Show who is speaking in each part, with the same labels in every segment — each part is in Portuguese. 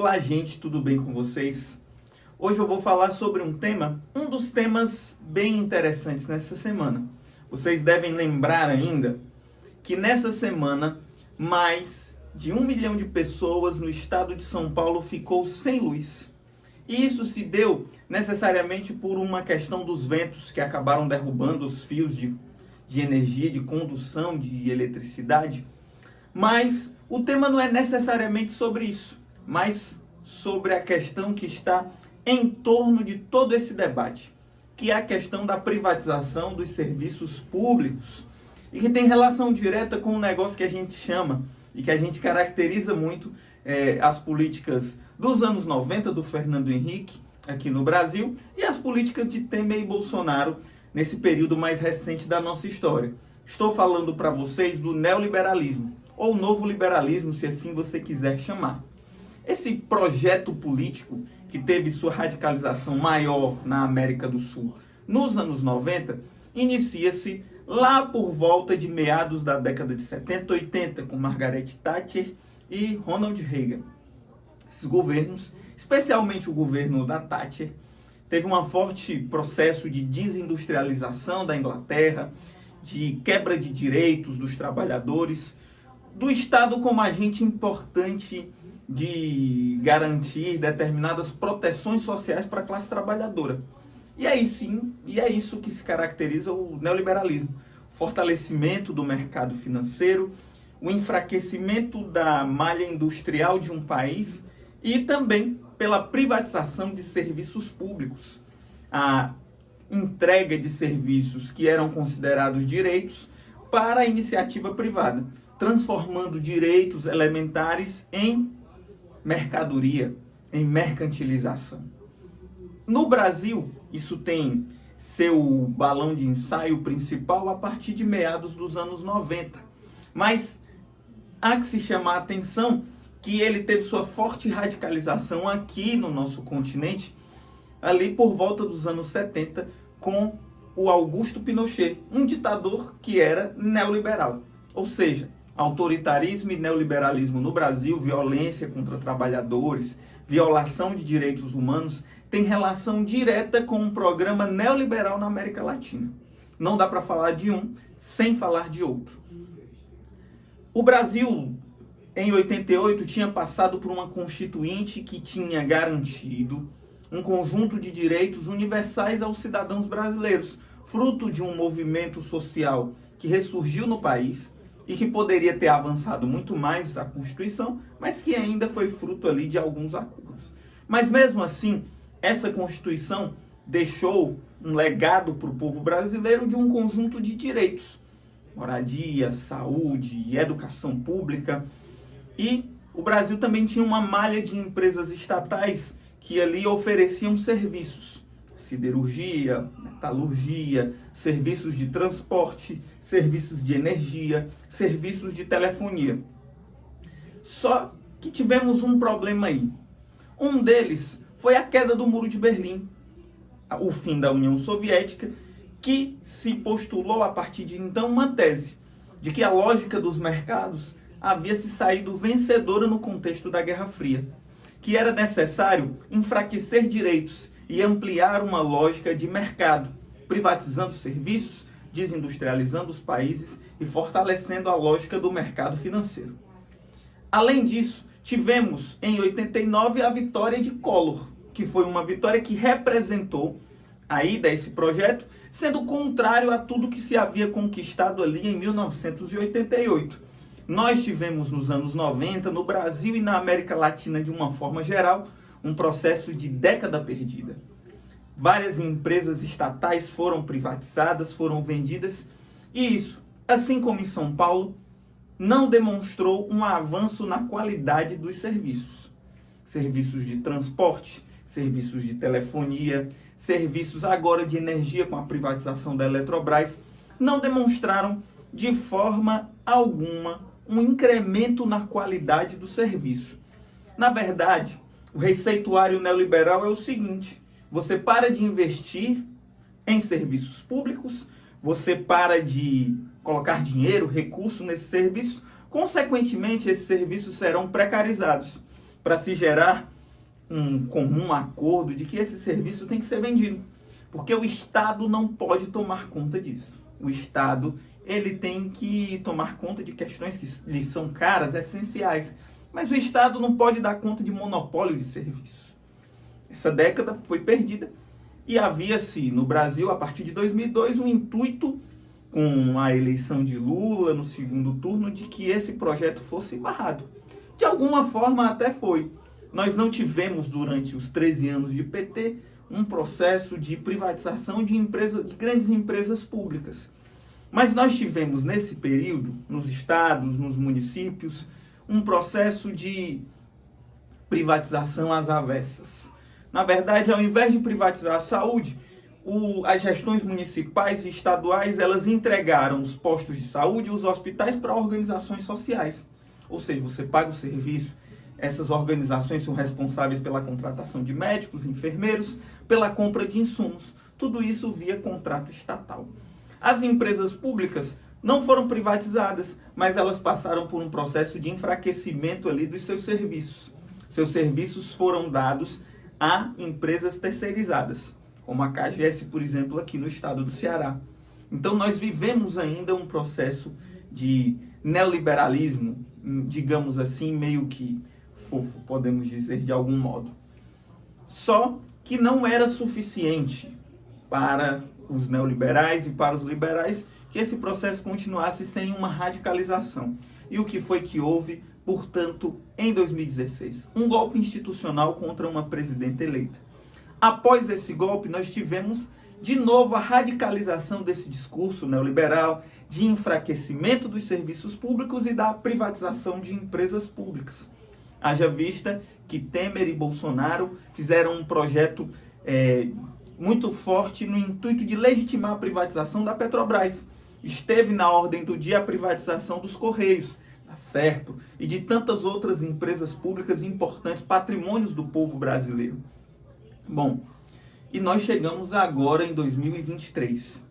Speaker 1: Olá, gente, tudo bem com vocês? Hoje eu vou falar sobre um dos temas bem interessantes nessa semana. Vocês devem lembrar ainda que nessa semana mais de 1 milhão de pessoas no estado de São Paulo ficou sem luz. E isso se deu necessariamente por uma questão dos ventos que acabaram derrubando os fios de energia, de condução de eletricidade. Mas o tema não é necessariamente sobre isso, mas sobre a questão que está em torno de todo esse debate, que é a questão da privatização dos serviços públicos e que tem relação direta com um negócio que a gente chama e que a gente caracteriza muito as políticas dos anos 90 do Fernando Henrique aqui no Brasil e as políticas de Temer e Bolsonaro nesse período mais recente da nossa história. Estou falando para vocês do neoliberalismo, ou novo liberalismo, se assim você quiser chamar. Esse projeto político que teve sua radicalização maior na América do Sul nos anos 90, inicia-se lá por volta de meados da década de 70, 80, com Margaret Thatcher e Ronald Reagan. Esses governos, especialmente o governo da Thatcher, teve um forte processo de desindustrialização da Inglaterra, de quebra de direitos dos trabalhadores, do Estado como agente importante de garantir determinadas proteções sociais para a classe trabalhadora. E aí sim, e é isso que se caracteriza o neoliberalismo. Fortalecimento do mercado financeiro, o enfraquecimento da malha industrial de um país e também pela privatização de serviços públicos. A entrega de serviços que eram considerados direitos para a iniciativa privada, transformando direitos elementares em mercadoria, em mercantilização. No Brasil, isso tem seu balão de ensaio principal a partir de meados dos anos 90. Mas há que se chamar a atenção que ele teve sua forte radicalização aqui no nosso continente, ali por volta dos anos 70, com o Augusto Pinochet, um ditador que era neoliberal. Ou seja, autoritarismo e neoliberalismo no Brasil, violência contra trabalhadores, violação de direitos humanos, tem relação direta com um programa neoliberal na América Latina. Não dá para falar de um sem falar de outro. O Brasil, em 88, tinha passado por uma constituinte que tinha garantido um conjunto de direitos universais aos cidadãos brasileiros, fruto de um movimento social que ressurgiu no país e que poderia ter avançado muito mais a Constituição, mas que ainda foi fruto ali de alguns acordos. Mas mesmo assim, essa Constituição deixou um legado para o povo brasileiro de um conjunto de direitos: moradia, saúde, educação pública. E o Brasil também tinha uma malha de empresas estatais que ali ofereciam serviços: siderurgia, metalurgia, serviços de transporte, serviços de energia, serviços de telefonia. Só que tivemos um problema aí. Um deles foi a queda do Muro de Berlim, o fim da União Soviética, que se postulou a partir de então uma tese de que a lógica dos mercados havia se saído vencedora no contexto da Guerra Fria, que era necessário enfraquecer direitos e ampliar uma lógica de mercado, privatizando serviços, desindustrializando os países e fortalecendo a lógica do mercado financeiro. Além disso, tivemos em 89 a vitória de Collor, que foi uma vitória que representou a ida a esse projeto, sendo contrário a tudo que se havia conquistado ali em 1988. Nós tivemos nos anos 90, no Brasil e na América Latina de uma forma geral, um processo de década perdida. Várias empresas estatais foram privatizadas, foram vendidas, e isso, assim como em São Paulo, não demonstrou um avanço na qualidade dos serviços. Serviços de transporte, serviços de telefonia, serviços agora de energia com a privatização da Eletrobras, não demonstraram de forma alguma um incremento na qualidade do serviço. Na verdade, o receituário neoliberal é o seguinte: você para de investir em serviços públicos, você para de colocar dinheiro, recurso nesses serviços, consequentemente esses serviços serão precarizados. para se gerar um comum acordo de que esse serviço tem que ser vendido, porque o Estado não pode tomar conta disso. O Estado, ele tem que tomar conta de questões que lhe são caras, essenciais, mas o Estado não pode dar conta de monopólio de serviço. Essa década foi perdida e havia-se no Brasil, a partir de 2002, um intuito, com a eleição de Lula no segundo turno, de que esse projeto fosse barrado. De alguma forma até foi. Nós não tivemos, durante os 13 anos de PT, um processo de privatização de grandes empresas públicas. Mas nós tivemos, nesse período, nos estados, nos municípios, um processo de privatização às avessas. Na verdade, ao invés de privatizar a saúde, as gestões municipais e estaduais, elas entregaram os postos de saúde e os hospitais para organizações sociais. Ou seja, você paga o serviço, essas organizações são responsáveis pela contratação de médicos, enfermeiros, pela compra de insumos. Tudo isso via contrato estatal. As empresas públicas não foram privatizadas, mas elas passaram por um processo de enfraquecimento ali dos seus serviços. Seus serviços foram dados a empresas terceirizadas, como a CAGES, por exemplo, aqui no estado do Ceará. Então nós vivemos ainda um processo de neoliberalismo, digamos assim, meio que fofo, podemos dizer de algum modo. Só que não era suficiente para os neoliberais e para os liberais que esse processo continuasse sem uma radicalização. E o que foi que houve, portanto, em 2016? Um golpe institucional contra uma presidenta eleita. Após esse golpe, nós tivemos de novo a radicalização desse discurso neoliberal de enfraquecimento dos serviços públicos e da privatização de empresas públicas. Haja vista que Temer e Bolsonaro fizeram um projeto muito forte no intuito de legitimar a privatização da Petrobras. Esteve na ordem do dia a privatização dos Correios, tá certo? E de tantas outras empresas públicas importantes, patrimônios do povo brasileiro. Bom, e nós chegamos agora em 2023.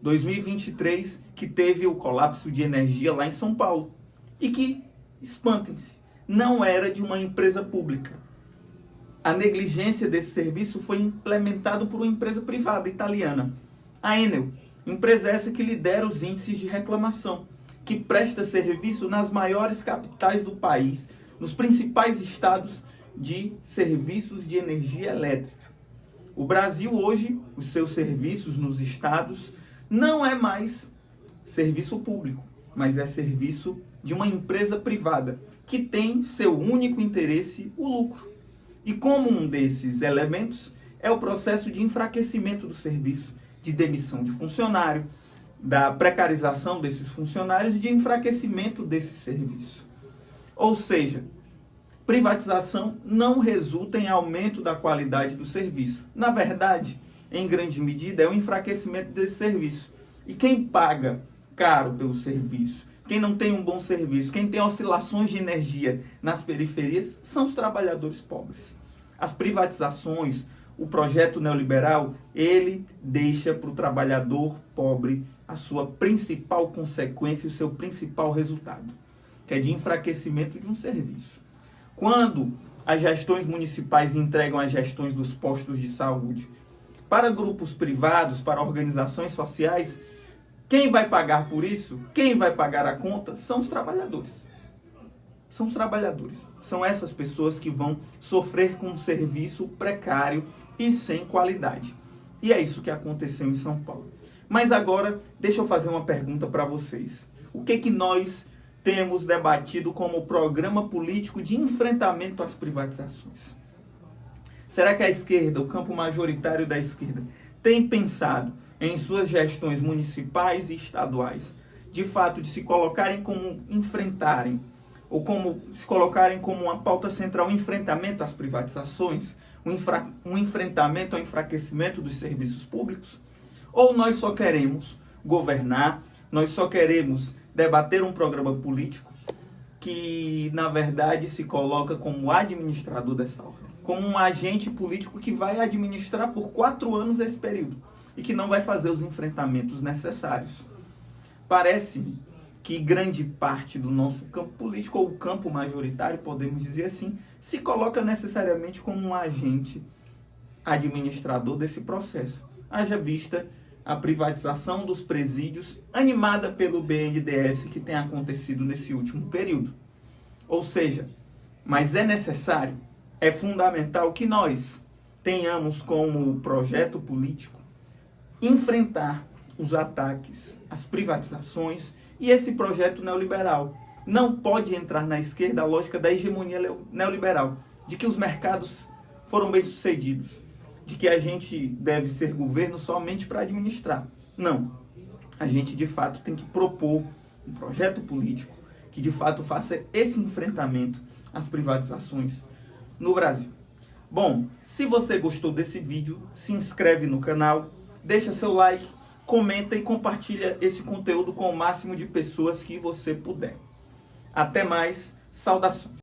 Speaker 1: 2023 que teve o colapso de energia lá em São Paulo. E que, espantem-se, não era de uma empresa pública. A negligência desse serviço foi implementado por uma empresa privada italiana, a Enel. Empresa essa que lidera os índices de reclamação, que presta serviço nas maiores capitais do país, nos principais estados de serviços de energia elétrica. O Brasil hoje, os seus serviços nos estados, não é mais serviço público, mas é serviço de uma empresa privada, que tem seu único interesse, o lucro. E como um desses elementos é o processo de enfraquecimento do serviço, de demissão de funcionário, da precarização desses funcionários e de enfraquecimento desse serviço. Ou seja, privatização não resulta em aumento da qualidade do serviço. Na verdade, em grande medida, é o enfraquecimento desse serviço. E quem paga caro pelo serviço, quem não tem um bom serviço, quem tem oscilações de energia nas periferias, são os trabalhadores pobres. As privatizações, o projeto neoliberal, ele deixa para o trabalhador pobre a sua principal consequência e o seu principal resultado, que é de enfraquecimento de um serviço. Quando as gestões municipais entregam as gestões dos postos de saúde para grupos privados, para organizações sociais, quem vai pagar por isso? Quem vai pagar a conta? São os trabalhadores. São os trabalhadores. São essas pessoas que vão sofrer com um serviço precário e sem qualidade. E é isso que aconteceu em São Paulo. Mas agora, deixa eu fazer uma pergunta para vocês. O que nós temos debatido como programa político de enfrentamento às privatizações? Será que a esquerda, o campo majoritário da esquerda, tem pensado em suas gestões municipais e estaduais, de fato, de se colocarem como enfrentarem, ou como se colocarem como uma pauta central, o enfrentamento às privatizações, um enfrentamento ao enfraquecimento dos serviços públicos? Ou nós só queremos governar, nós só queremos debater um programa político que, na verdade, se coloca como administrador dessa ordem, como um agente político que vai administrar por 4 anos esse período e que não vai fazer os enfrentamentos necessários? Parece-me que grande parte do nosso campo político, ou campo majoritário, podemos dizer assim, se coloca necessariamente como um agente administrador desse processo. Haja vista a privatização dos presídios, animada pelo BNDES, que tem acontecido nesse último período. Ou seja, mas é necessário, é fundamental que nós tenhamos como projeto político enfrentar os ataques, as privatizações e esse projeto neoliberal. Não pode entrar na esquerda a lógica da hegemonia neoliberal, de que os mercados foram bem-sucedidos, de que a gente deve ser governo somente para administrar. Não. A gente, de fato, tem que propor um projeto político que, de fato, faça esse enfrentamento às privatizações no Brasil. Bom, se você gostou desse vídeo, se inscreve no canal, deixa seu like, comenta e compartilha esse conteúdo com o máximo de pessoas que você puder. Até mais, saudações!